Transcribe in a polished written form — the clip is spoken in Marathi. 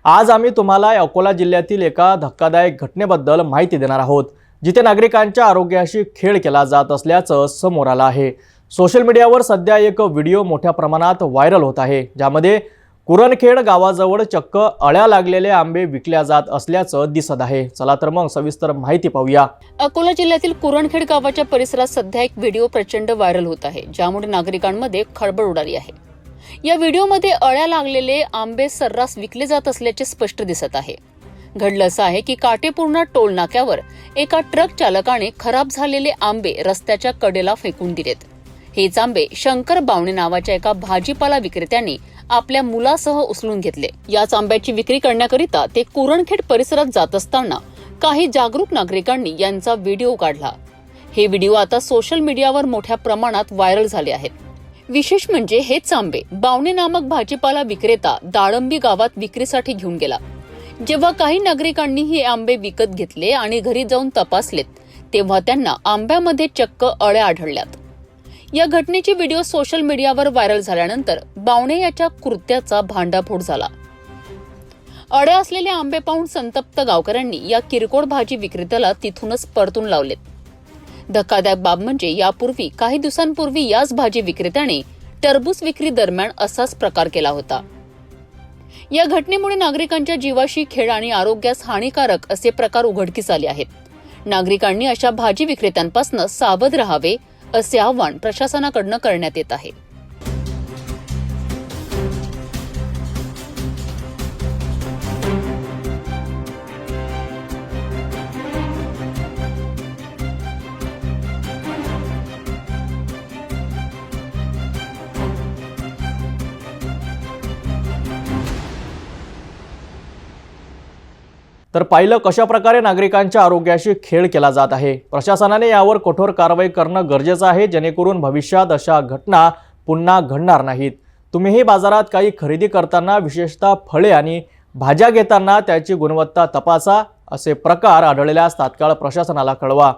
आज आम्ही तुम्हाला अकोला जिल्ह्यातील एका धक्कादायक घटनेबद्दल माहिती देणार आहोत, जिथे नागरिकांच्या आरोग्याशी खेळ केला जात असल्याचं समोर आलं आहे। सोशल मीडियावर सध्या एक व्हिडिओ मोठ्या प्रमाणात व्हायरल होत आहे, ज्यामध्ये कुरणखेड गावाजवळ चक्क अळ्या लागलेले आंबे विकल्या जात असल्याचं दिसत आहे। चला तर मग सविस्तर माहिती पाहूया। अकोला जिल्ह्यातील कुरणखेड गावाच्या परिसरात सध्या एक व्हिडिओ प्रचंड व्हायरल होत आहे, ज्यामुळे नागरिकांमध्ये खळबळ उडाली आहे। या व्हिडिओमध्ये अळ्या लागलेले आंबे सर्रास विकले जात असल्याचे स्पष्ट दिसत आहे। घडलं असं आहे की काटेपूर्णा टोल नाक्यावर एका ट्रक चालकाने खराब झालेले आंबे रस्त्याच्या कडेला फेकून दिलेत। हेच आंबे शंकर बावणे नावाच्या एका भाजीपाला विक्रेत्याने आपल्या मुलासह उचलून घेतले। याच आंब्याची विक्री करण्याकरिता ते कुरणखेड परिसरात जात असताना काही जागरूक नागरिकांनी यांचा व्हिडिओ काढला। हे व्हिडिओ आता सोशल मीडियावर मोठ्या प्रमाणात व्हायरल झाले आहेत। विशेष म्हणजे हेच आंबे बावणे नामक भाजीपाला विक्रेता दाळंबी गावात विक्रीसाठी घेऊन गेला। जेव्हा काही नागरिकांनी हे आंबे विकत घेतले आणि घरी जाऊन तपासलेत, तेव्हा त्यांना आंब्यामध्ये चक्क अळ्या आढळल्यात। या घटनेची व्हिडिओ सोशल मीडियावर व्हायरल झाल्यानंतर बावणे याच्या कृत्याचा भांडाफोड झाला। अळ्या असलेले आंबे पाहून संतप्त गावकऱ्यांनी या किरकोळ भाजी विक्रेत्याला तिथूनच परतून लावलेत। धक्कादायक बाब म्हणजे यापूर्वी काही दिवसांपूर्वी याच भाजी विक्रेत्याने टरबूज विक्री दरम्यान असाच प्रकार केला होता। या घटनेमुळे नागरिकांच्या जीवाशी खेळ आणि आरोग्यास हानिकारक असे प्रकार उघडकीस आले आहेत। नागरिकांनी अशा भाजी विक्रेत्यांपासून सावध राहावे असे आवाहन प्रशासनाकडून करण्यात येत आहे। तर पाहिलं कशा प्रकारे नागरिकांच्या आरोग्याशी खेळ केला जात आहे। प्रशासनाने यावर कठोर कारवाई करणं गरजेचं आहे, जेणेकरून भविष्यात अशा घटना पुन्हा घडणार नाहीत। तुम्हीही बाजारात काही खरेदी करताना विशेषतः फळे आणि भाज्या घेताना त्याची गुणवत्ता तपासा। असे प्रकार आढळल्यास तात्काळ प्रशासनाला कळवा।